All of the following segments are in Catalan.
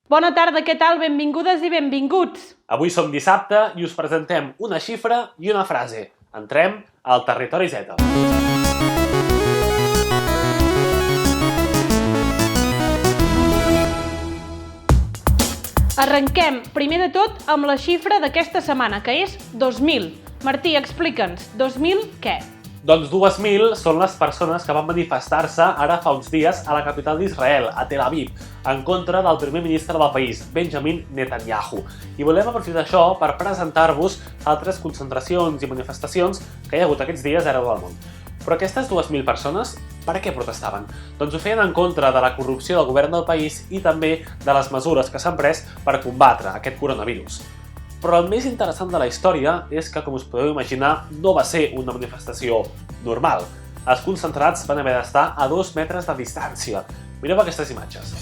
Bona tarda, què tal? Benvingudes i benvinguts! Avui som dissabte i us presentem una xifra i una frase. Entrem al Territori Z. Arrenquem, primer de tot, amb la xifra d'aquesta setmana, que és 2.000. Martí, explica'ns, 2.000 què? Doncs 2.000 són les persones que van manifestar-se ara fa uns dies a la capital d'Israel, a Tel Aviv, en contra del primer ministre del país, Benjamin Netanyahu. I volem aprofitar això per presentar-vos altres concentracions i manifestacions que hi ha hagut aquests dies arreu del món. Però aquestes 2.000 persones, per a què protestaven? Doncs ho feien en contra de la corrupció del govern del país i també de les mesures que s'han pres per combatre aquest coronavirus. Però el més interessant de la història és que, com us podeu imaginar, no va ser una manifestació normal. Els concentrats van haver d'estar a 2 metres de distància. Mireu aquestes imatges.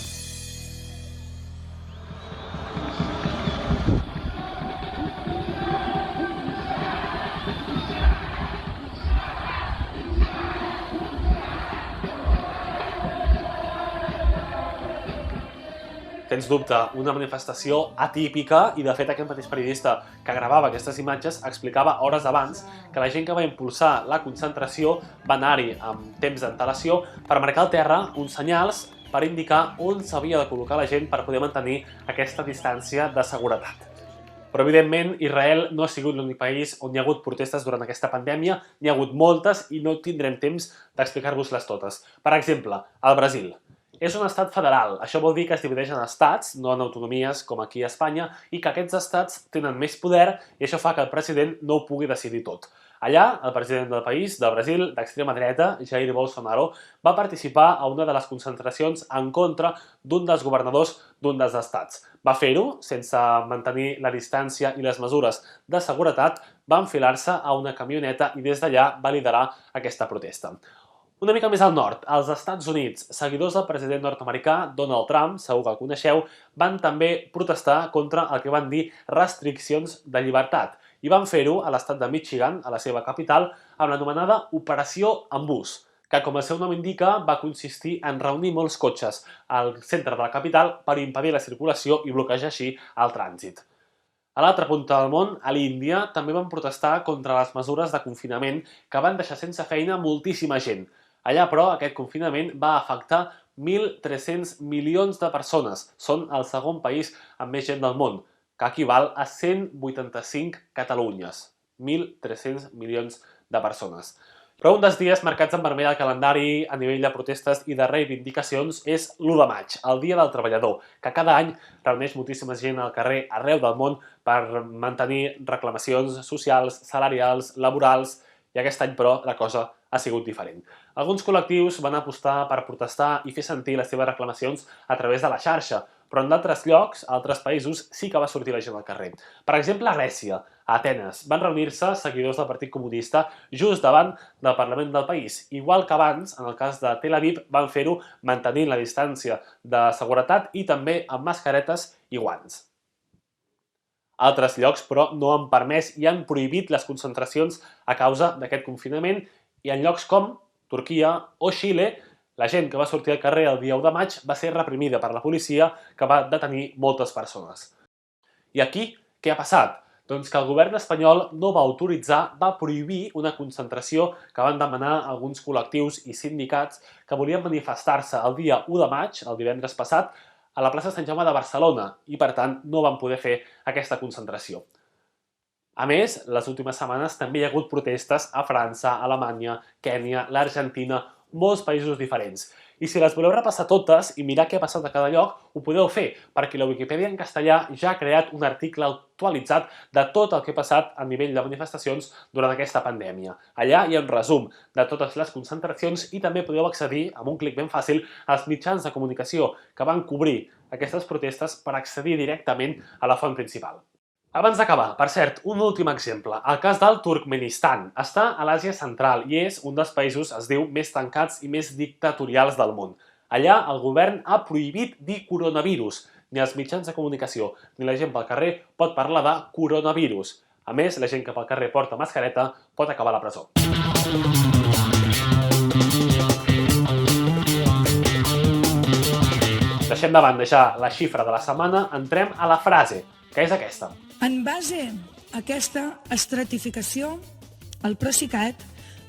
Sens dubte, una manifestació atípica i, de fet, aquest mateix periodista que gravava aquestes imatges explicava hores abans que la gent que va impulsar la concentració va anar-hi amb temps d'antelació per marcar al terra uns senyals per indicar on s'havia de col·locar la gent per poder mantenir aquesta distància de seguretat. Però, evidentment, Israel no ha sigut l'únic país on hi ha hagut protestes durant aquesta pandèmia, n'hi ha hagut moltes i no tindrem temps d'explicar-vos-les totes. Per exemple, el Brasil. És un estat federal, això vol dir que es divideix en estats, no en autonomies com aquí a Espanya, i que aquests estats tenen més poder i això fa que el president no ho pugui decidir tot. Allà, el president del país, del Brasil, d'extrema dreta, Jair Bolsonaro, va participar a una de les concentracions en contra d'un dels governadors d'un dels estats. Va fer-ho sense mantenir la distància i les mesures de seguretat, va enfilar-se a una camioneta i des d'allà va liderar aquesta protesta. Una mica més al nord, als Estats Units, seguidors del president nord-americà Donald Trump, segur que el coneixeu, van també protestar contra el que van dir restriccions de llibertat i van fer-ho a l'estat de Michigan, a la seva capital, amb l'anomenada Operació Embús, que, com el seu nom indica, va consistir en reunir molts cotxes al centre de la capital per impedir la circulació i bloquejar així el trànsit. A l'altra punta del món, a l'Índia, també van protestar contra les mesures de confinament que van deixar sense feina moltíssima gent. Allà, però, aquest confinament va afectar 1.300 milions de persones. Són el segon país amb més gent del món, que equival a 185 Catalunyes. 1.300 milions de persones. Però un dels dies marcats en vermell al calendari a nivell de protestes i de reivindicacions és l'1 de maig, el Dia del Treballador, que cada any reuneix moltíssima gent al carrer arreu del món per mantenir reclamacions socials, salarials, laborals, i aquest any, però, la cosa ha sigut diferent. Alguns col·lectius van apostar per protestar i fer sentir les seves reclamacions a través de la xarxa, però en d'altres llocs, a altres països, sí que va sortir la gent al carrer. Per exemple, a Grècia, a Atenes, van reunir-se seguidors del Partit Comunista just davant del Parlament del país. Igual que abans, en el cas de Tel Aviv, van fer-ho mantenint la distància de seguretat i també amb mascaretes i guants. Altres llocs, però, no han permès i han prohibit les concentracions a causa d'aquest confinament i en llocs com Turquia o Xile, la gent que va sortir al carrer el dia 1 de maig va ser reprimida per la policia que va detenir moltes persones. I aquí, què ha passat? Doncs que el govern espanyol no va autoritzar, va prohibir una concentració que van demanar alguns col·lectius i sindicats que volien manifestar-se el dia 1 de maig, el divendres passat, a la plaça Sant Jaume de Barcelona i, per tant, no van poder fer aquesta concentració. A més, les últimes setmanes també hi ha hagut protestes a França, Alemanya, Kènia, l'Argentina, molts països diferents. I si les voleu repassar totes i mirar què ha passat a cada lloc, ho podeu fer, perquè la Wikipedia en castellà ja ha creat un article actualitzat de tot el que ha passat a nivell de manifestacions durant aquesta pandèmia. Allà hi ha un resum de totes les concentracions i també podeu accedir, amb un clic ben fàcil, als mitjans de comunicació que van cobrir aquestes protestes per accedir directament a la font principal. Abans d'acabar, per cert, un últim exemple. El cas del Turkmenistan. Està a l'Àsia Central i és un dels països, es diu, més tancats i més dictatorials del món. Allà el govern ha prohibit dir coronavirus. Ni els mitjans de comunicació ni la gent pel carrer pot parlar de coronavirus. A més, la gent que pel carrer porta mascareta pot acabar a la presó. deixem de banda ja la xifra de la setmana, entrem a la frase, que és aquesta. En base a aquesta estratificació, el Procicat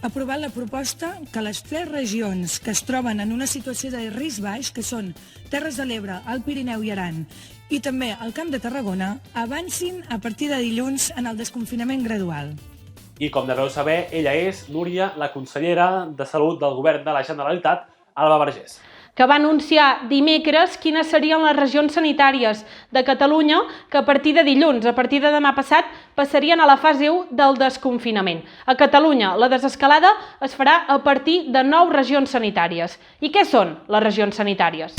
ha aprovat la proposta que les 3 regions que es troben en una situació de risc baix, que són Terres de l'Ebre, el Pirineu i Aran, i també el Camp de Tarragona, avancin a partir de dilluns en el desconfinament gradual. I com deveu saber, ella és Núria, la consellera de Salut del Govern de la Generalitat, Alba Vergés, que va anunciar dimecres quines serien les regions sanitàries de Catalunya que a partir de dilluns, a partir de demà passat, passarien a la fase 1 del desconfinament. A Catalunya, la desescalada es farà a partir de 9 regions sanitàries. I què són les regions sanitàries?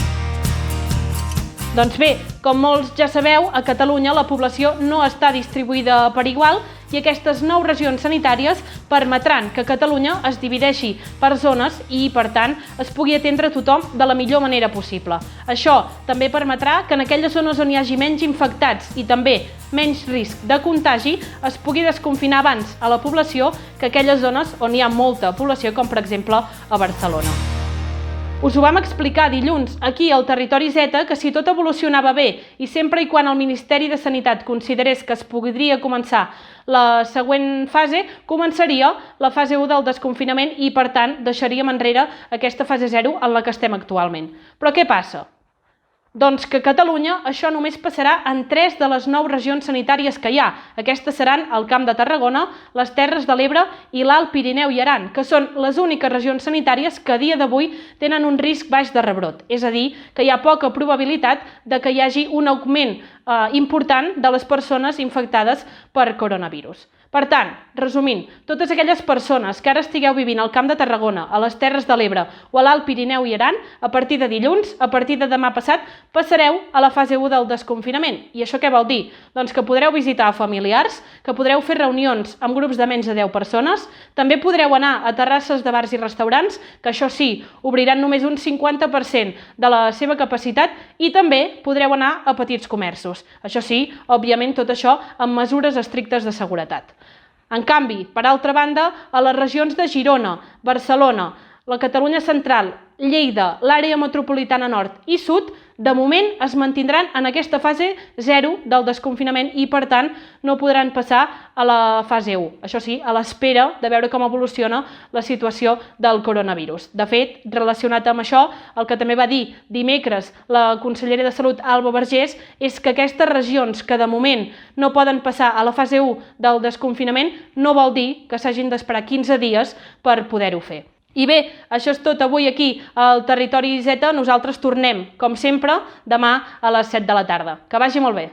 Doncs bé, com molts ja sabeu, a Catalunya la població no està distribuïda per igual i aquestes 9 regions sanitàries permetran que Catalunya es divideixi per zones i, per tant, es pugui atendre tothom de la millor manera possible. Això també permetrà que en aquelles zones on hi hagi menys infectats i també menys risc de contagi es pugui desconfinar abans a la població que aquelles zones on hi ha molta població, com per exemple a Barcelona. Us ho vam explicar dilluns aquí al Territori Z que si tot evolucionava bé i sempre i quan el Ministeri de Sanitat considerés que es podria començar la següent fase, començaria la fase 1 del desconfinament i, per tant, deixaríem enrere aquesta fase 0 en la que estem actualment. Però què passa? Doncs que a Catalunya això només passarà en 3 de les 9 regions sanitàries que hi ha. Aquestes seran el Camp de Tarragona, les Terres de l'Ebre i l'Alt Pirineu i Aran, que són les úniques regions sanitàries que a dia d'avui tenen un risc baix de rebrot. És a dir, que hi ha poca probabilitat de que hi hagi un augment important de les persones infectades per coronavirus. Per tant, resumint, totes aquelles persones que ara estigueu vivint al Camp de Tarragona, a les Terres de l'Ebre o a l'Alt Pirineu i Aran, a partir de dilluns, a partir de demà passat, passareu a la fase 1 del desconfinament. I això què vol dir? Doncs que podreu visitar familiars, que podreu fer reunions amb grups de menys de 10 persones, també podreu anar a terrasses de bars i restaurants, que això sí, obriran només un 50% de la seva capacitat, i també podreu anar a petits comerços. Això sí, òbviament tot això amb mesures estrictes de seguretat. En canvi, per altra banda, a les regions de Girona, Barcelona, la Catalunya Central, Lleida, l'àrea metropolitana nord i sud, de moment es mantindran en aquesta fase 0 del desconfinament i, per tant, no podran passar a la fase 1. Això sí, a l'espera de veure com evoluciona la situació del coronavirus. De fet, relacionat amb això, el que també va dir dimecres la consellera de Salut, Alba Vergés, és que aquestes regions que de moment no poden passar a la fase 1 del desconfinament no vol dir que s'hagin d'esperar 15 dies per poder-ho fer. I bé, això és tot avui aquí al Territori Z. Nosaltres tornem, com sempre, demà a les 7 de la tarda. Que vagi molt bé.